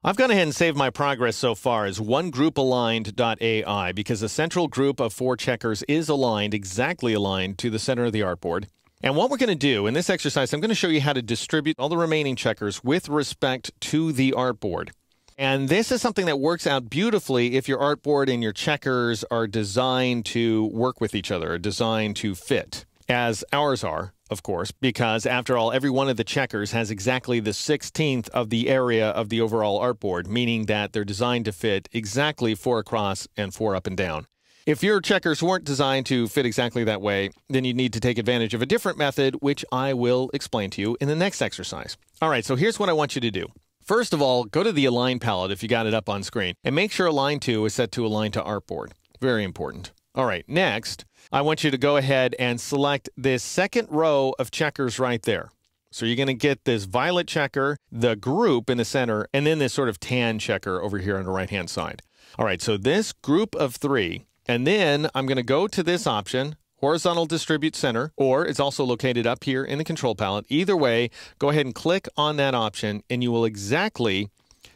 I've gone ahead and saved my progress so far as onegroupaligned.ai because the central group of 4 checkers is aligned, exactly aligned to the center of the artboard. And what we're going to do in this exercise, I'm going to show you how to distribute all the remaining checkers with respect to the artboard. And this is something that works out beautifully if your artboard and your checkers are designed to work with each other, designed to fit, as ours are, of course, because after all, every one of the checkers has exactly the 16th of the area of the overall artboard, meaning that they're designed to fit exactly 4 across and 4 up and down. If your checkers weren't designed to fit exactly that way, then you need to take advantage of a different method, which I will explain to you in the next exercise. All right, so here's what I want you to do. First of all, go to the Align palette if you got it up on screen, and make sure Align to is set to Align to Artboard. Very important. All right, next, I want you to go ahead and select this second row of checkers right there. So you're going to get this violet checker, the group in the center, and then this sort of tan checker over here on the right-hand side. All right, so this group of 3, and then I'm going to go to this option, Horizontal Distribute Center, or it's also located up here in the control palette. Either way, go ahead and click on that option, and you will exactly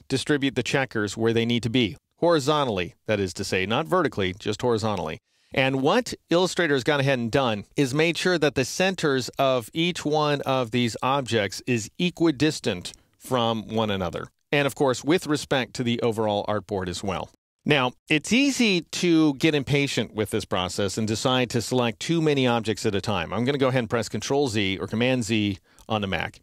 distribute the checkers where they need to be. Horizontally, that is to say, not vertically, just horizontally. And what Illustrator has gone ahead and done is made sure that the centers of each one of these objects is equidistant from one another. And of course, with respect to the overall artboard as well. Now, it's easy to get impatient with this process and decide to select too many objects at a time. I'm going to go ahead and press Control-Z or Command-Z on the Mac.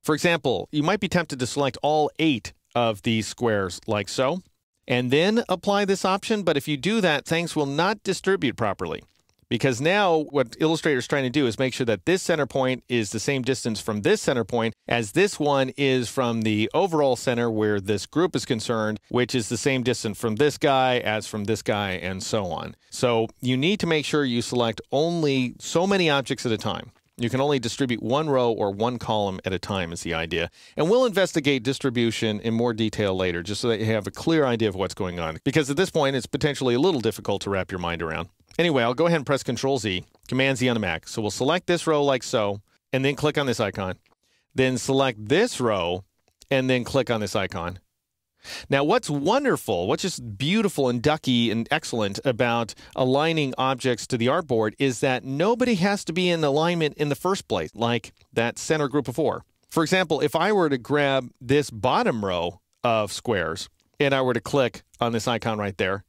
For example, you might be tempted to select all 8 of these squares like so, and then apply this option. But if you do that, things will not distribute properly. Because now what Illustrator is trying to do is make sure that this center point is the same distance from this center point as this one is from the overall center where this group is concerned, which is the same distance from this guy as from this guy, and so on. So you need to make sure you select only so many objects at a time. You can only distribute 1 row or 1 column at a time is the idea. And we'll investigate distribution in more detail later, just so that you have a clear idea of what's going on. Because at this point, it's potentially a little difficult to wrap your mind around. Anyway, I'll go ahead and press Control-Z, Command-Z on the Mac. So we'll select this row like so, and then click on this icon. Then select this row, and then click on this icon. Now, what's wonderful, what's just beautiful and ducky and excellent about aligning objects to the artboard is that nobody has to be in alignment in the first place, like that center group of 4. For example, if I were to grab this bottom row of squares, and I were to click on this icon right there,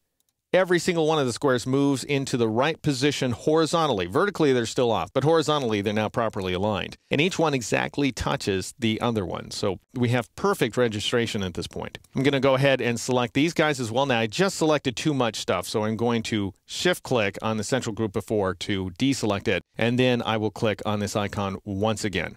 every single one of the squares moves into the right position horizontally. Vertically, they're still off, but horizontally, they're now properly aligned. And each one exactly touches the other one. So we have perfect registration at this point. I'm going to go ahead and select these guys as well. Now, I just selected too much stuff, so I'm going to shift-click on the central group of 4 to deselect it, and then I will click on this icon once again.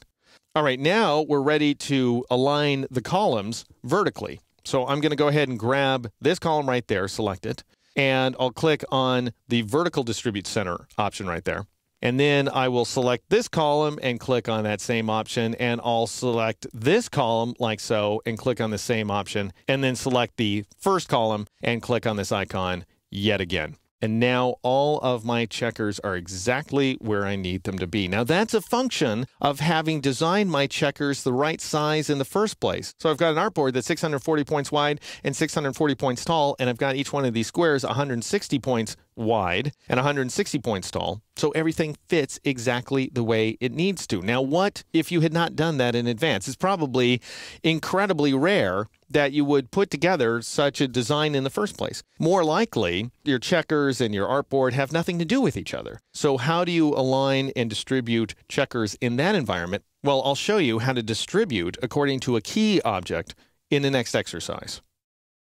All right, now we're ready to align the columns vertically. So I'm going to go ahead and grab this column right there, select it, and I'll click on the Vertical Distribute Center option right there. And then I will select this column and click on that same option, and I'll select this column like so and click on the same option, and then select the first column and click on this icon yet again. And now all of my checkers are exactly where I need them to be. Now that's a function of having designed my checkers the right size in the first place. So I've got an artboard that's 640 points wide and 640 points tall, and I've got each one of these squares 160 points wide and 160 points tall. So everything fits exactly the way it needs to. Now what if you had not done that in advance? It's probably incredibly rare that you would put together such a design in the first place. More likely, your checkers and your artboard have nothing to do with each other. So how do you align and distribute checkers in that environment? Well, I'll show you how to distribute according to a key object in the next exercise.